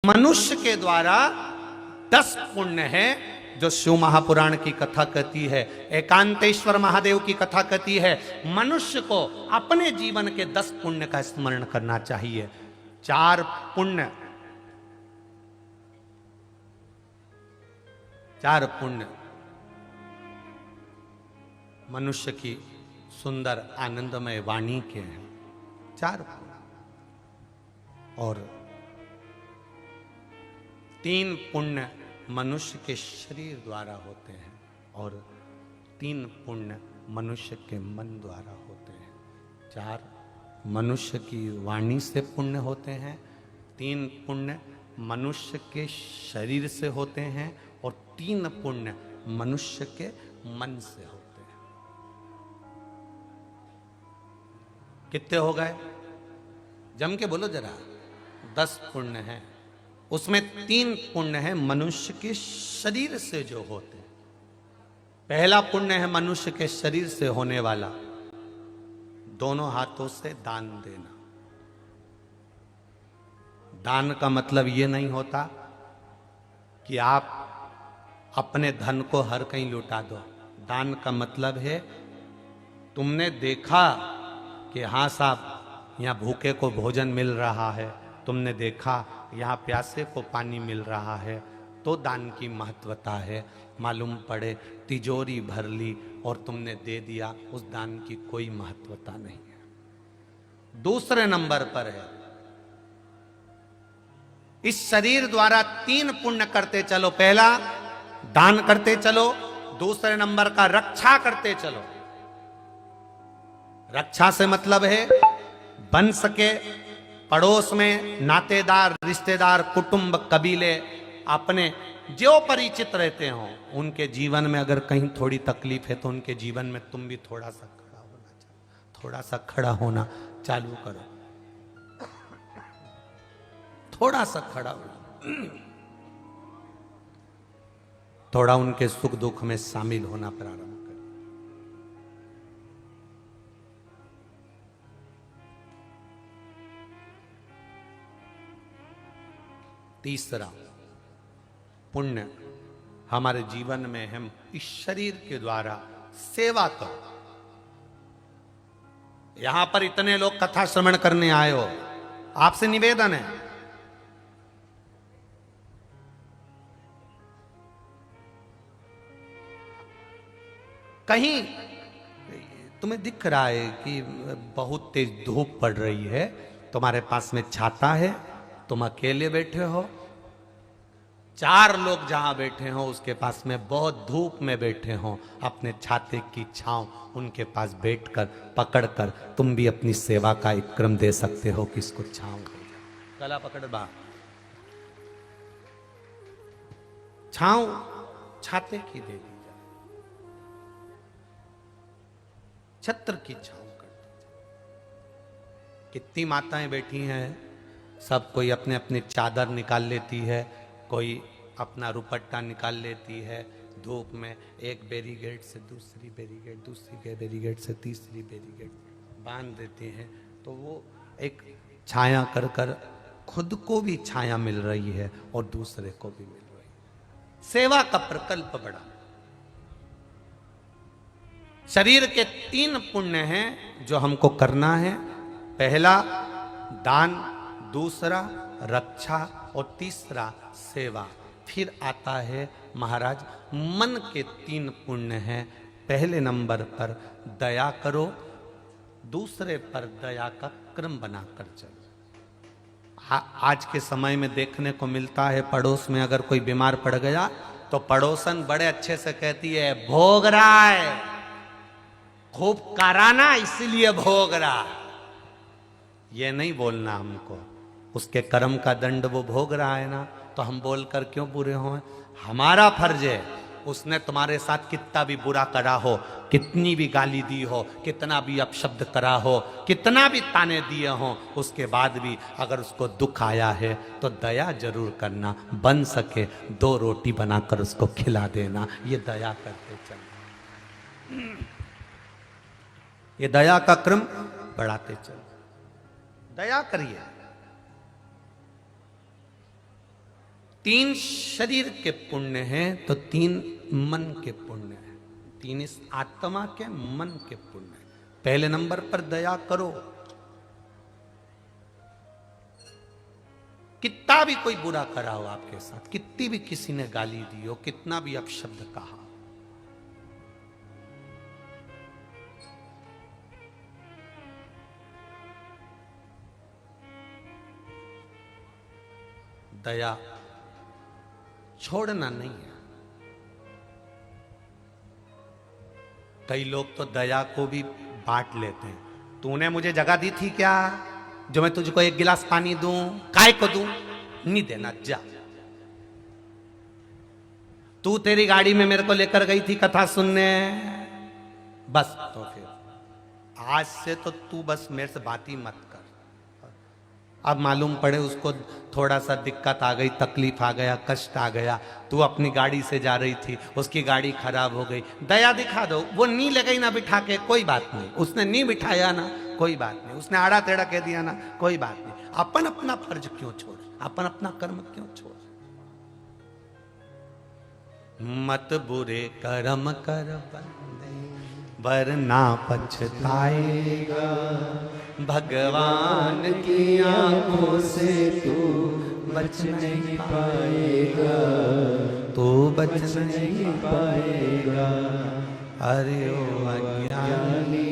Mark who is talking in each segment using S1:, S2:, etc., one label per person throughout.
S1: मनुष्य के द्वारा 10 पुण्य है जो शिव महापुराण की कथा कहती है, एकांतेश्वर महादेव की कथा कहती है। मनुष्य को अपने जीवन के 10 पुण्य का स्मरण करना चाहिए। 4 पुण्य मनुष्य की सुंदर आनंदमय वाणी के हैं। 4 और 3 पुण्य मनुष्य के शरीर द्वारा होते हैं और 3 पुण्य मनुष्य के मन द्वारा होते हैं। 4 मनुष्य की वाणी से पुण्य होते हैं, 3 पुण्य मनुष्य के शरीर से होते हैं और 3 पुण्य मनुष्य के मन से होते हैं। कितने हो गए? जम के बोलो जरा। 10 पुण्य हैं, उसमें 3 पुण्य है मनुष्य के शरीर से जो होते हैं। पहला पुण्य है मनुष्य के शरीर से होने वाला, दोनों हाथों से दान देना। दान का मतलब यह नहीं होता कि आप अपने धन को हर कहीं लुटा दो। दान का मतलब है तुमने देखा कि हाँ साहब यहाँ भूखे को भोजन मिल रहा है, तुमने देखा यहाँ प्यासे को पानी मिल रहा है, तो दान की महत्वता है। मालूम पड़े तिजोरी भर ली और तुमने दे दिया, उस दान की कोई महत्वता नहीं है। दूसरे नंबर पर है इस शरीर द्वारा 3 पुण्य करते चलो। पहला दान करते चलो, दूसरे नंबर का रक्षा करते चलो। रक्षा से मतलब है बन सके पड़ोस में नातेदार, रिश्तेदार, कुटुंब, कबीले अपने जो परिचित रहते हो, उनके जीवन में अगर कहीं थोड़ी तकलीफ है तो उनके जीवन में तुम भी थोड़ा सा खड़ा होना चालू करो। थोड़ा सा खड़ा हो, थोड़ा उनके सुख दुख में शामिल होना प्रारंभ करो। तीसरा पुण्य हमारे जीवन में हम इस शरीर के द्वारा सेवा करो। यहां पर इतने लोग कथा श्रवण करने आए हो, आपसे निवेदन है कहीं तुम्हें दिख रहा है कि बहुत तेज धूप पड़ रही है, तुम्हारे पास में छाता है, तुम अकेले बैठे हो, 4 लोग जहां बैठे हो उसके पास में बहुत धूप में बैठे हो, अपने छाते की छांव उनके पास बैठकर पकड़कर तुम भी अपनी सेवा का एक क्रम दे सकते हो कि इसको छांव हो जाए। गला पकड़ बा, छांव छाते की दे दी जाए, छत्र की छांव कर दी जाए। कितनी माताएं बैठी हैं, सब कोई अपने अपने चादर निकाल लेती है, कोई अपना रुपट्टा निकाल लेती है, धूप में एक बैरिकेड से दूसरी बैरिकेड, दूसरी बैरिकेड से तीसरी बैरिकेड बांध देते हैं, तो वो एक छाया कर कर खुद को भी छाया मिल रही है और दूसरे को भी मिल रही है। सेवा का प्रकल्प बड़ा। शरीर के 3 पुण्य हैं जो हमको करना है। पहला दान, दूसरा रक्षा और तीसरा सेवा। फिर आता है महाराज मन के 3 पुण्य हैं। पहले नंबर पर दया करो, दूसरे पर दया का क्रम बनाकर चलो। आज के समय में देखने को मिलता है पड़ोस में अगर कोई बीमार पड़ गया तो पड़ोसन बड़े अच्छे से कहती है भोग रहा है, खूब कराना इसलिए भोग रहा। ये नहीं बोलना हमको, उसके कर्म का दंड वो भोग रहा है ना, तो हम बोलकर क्यों बुरे हों? हमारा फर्ज है, उसने तुम्हारे साथ कितना भी बुरा करा हो, कितनी भी गाली दी हो, कितना भी अपशब्द करा हो, कितना भी ताने दिए हो, उसके बाद भी अगर उसको दुख आया है तो दया जरूर करना। बन सके 2 रोटी बनाकर उसको खिला देना। ये दया करते चलना, ये दया का क्रम बढ़ाते चलो। दया करिए। 3 शरीर के पुण्य हैं तो 3 मन के पुण्य हैं, 3 इस आत्मा के मन के पुण्य हैं। पहले नंबर पर दया करो। कितना भी कोई बुरा करा हो आपके साथ, कितनी भी किसी ने गाली दी हो, कितना भी अपशब्द कहा, दया छोड़ना नहीं है। कई लोग तो दया को भी बांट लेते हैं। तूने मुझे जगह दी थी क्या जो मैं तुझको 1 गिलास पानी दूं? काय को दूं? नहीं देना, जा। तू तेरी गाड़ी में मेरे को लेकर गई थी कथा सुनने, बस तो फिर आज से तो तू बस मेरे से बात ही मत कर। अब मालूम पड़े उसको थोड़ा सा दिक्कत आ गई, तकलीफ आ गया, कष्ट आ गया, तू अपनी गाड़ी से जा रही थी, उसकी गाड़ी खराब हो गई, दया दिखा दो। वो नी लगे ना बिठा के, कोई बात नहीं। उसने नी बिठाया ना, कोई बात नहीं। उसने आड़ा टेढ़ा कह दिया ना, कोई बात नहीं। अपन अपना फर्ज क्यों छोड़, अपन अपना कर्म क्यों छोड़। मत बुरे कर्म कर बंदे वरना पछताएगा, भगवान की आंखों से तू बच नहीं पाएगा, तू बच नहीं पाएगा। अरे ओ अज्ञानी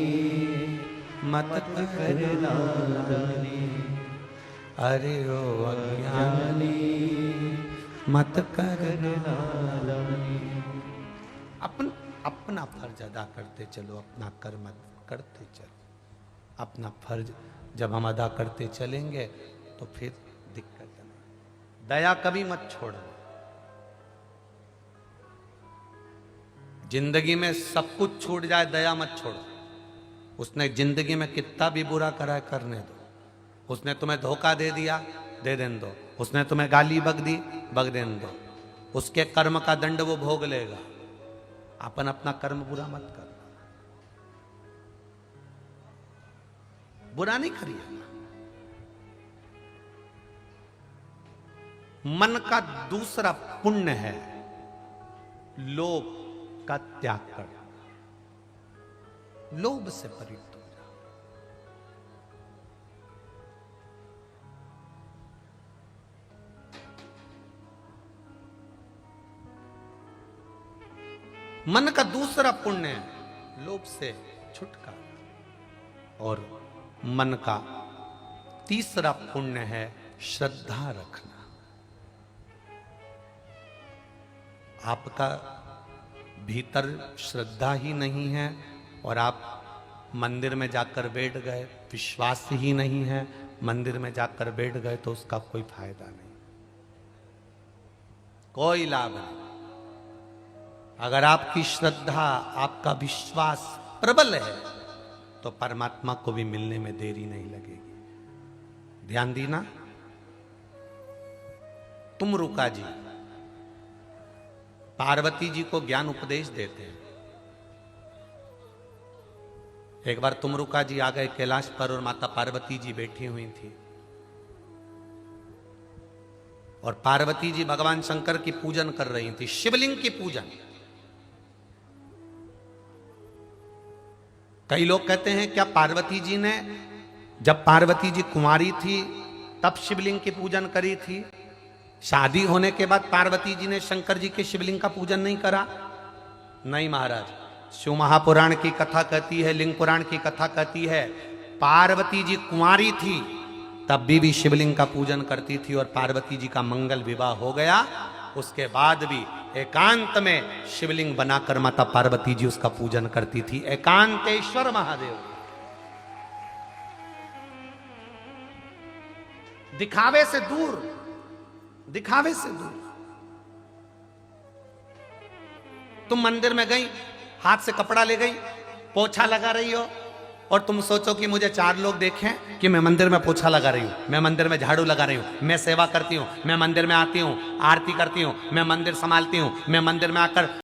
S1: मत कर नादानी, अरे ओ अज्ञानी मत कर नादानी। अपना फर्ज अदा करते चलो, अपना कर्म करते चलो। अपना फर्ज जब हम अदा करते चलेंगे तो फिर दिक्कत नहीं। दया कभी मत छोड़ो। जिंदगी में सब कुछ छूट जाए, दया मत छोड़ो। उसने जिंदगी में कितना भी बुरा करा है करने दो। उसने तुम्हें धोखा दे दिया, दे देने दो। उसने तुम्हें गाली बक दी, बक देने दो। उसके कर्म का दंड वो भोग लेगा। अपन अपना कर्म बुरा मत कर, बुरा नहीं करिए। मन का दूसरा पुण्य है लोभ का त्याग कर। लोभ से परित हो जा। मन का दूसरा पुण्य है लोभ से छुटकारा। और मन का तीसरा पुण्य है श्रद्धा रखना। आपका भीतर श्रद्धा ही नहीं है और आप मंदिर में जाकर बैठ गए, विश्वास ही नहीं है, मंदिर में जाकर बैठ गए तो उसका कोई फायदा नहीं, कोई लाभ नहीं। अगर आपकी श्रद्धा, आपका विश्वास प्रबल है तो परमात्मा को भी मिलने में देरी नहीं लगेगी। ध्यान देना। तुमरुका जी पार्वती जी को ज्ञान उपदेश देते हैं। एक बार तुमरुका जी आ गए कैलाश पर और माता पार्वती जी बैठी हुई थी और पार्वती जी भगवान शंकर की पूजन कर रही थी, शिवलिंग की पूजन। कई लोग कहते हैं क्या पार्वती जी ने, जब पार्वती जी कुंवारी थी तब शिवलिंग की पूजन करी थी, शादी होने के बाद पार्वती जी ने शंकर जी के शिवलिंग का पूजन नहीं करा? नहीं महाराज, शिव महापुराण की कथा कहती है, लिंग पुराण की कथा कहती है, पार्वती जी कुंवारी थी तब भी शिवलिंग का पूजन करती थी और पार्वती जी का मंगल विवाह हो गया। उसके बाद भी एकांत में शिवलिंग बनाकर माता पार्वती जी उसका पूजन करती थी। एकांतेश्वर महादेव। दिखावे से दूर, दिखावे से दूर। तुम मंदिर में गई, हाथ से कपड़ा ले गई, पोछा लगा रही हो और तुम सोचो कि मुझे 4 लोग देखें कि मैं मंदिर में पोछा लगा रही हूं, मैं मंदिर में झाड़ू लगा रही हूं, मैं सेवा करती हूं, मैं मंदिर में आती हूं, आरती करती हूं, मैं मंदिर संभालती हूं, मैं मंदिर में आकर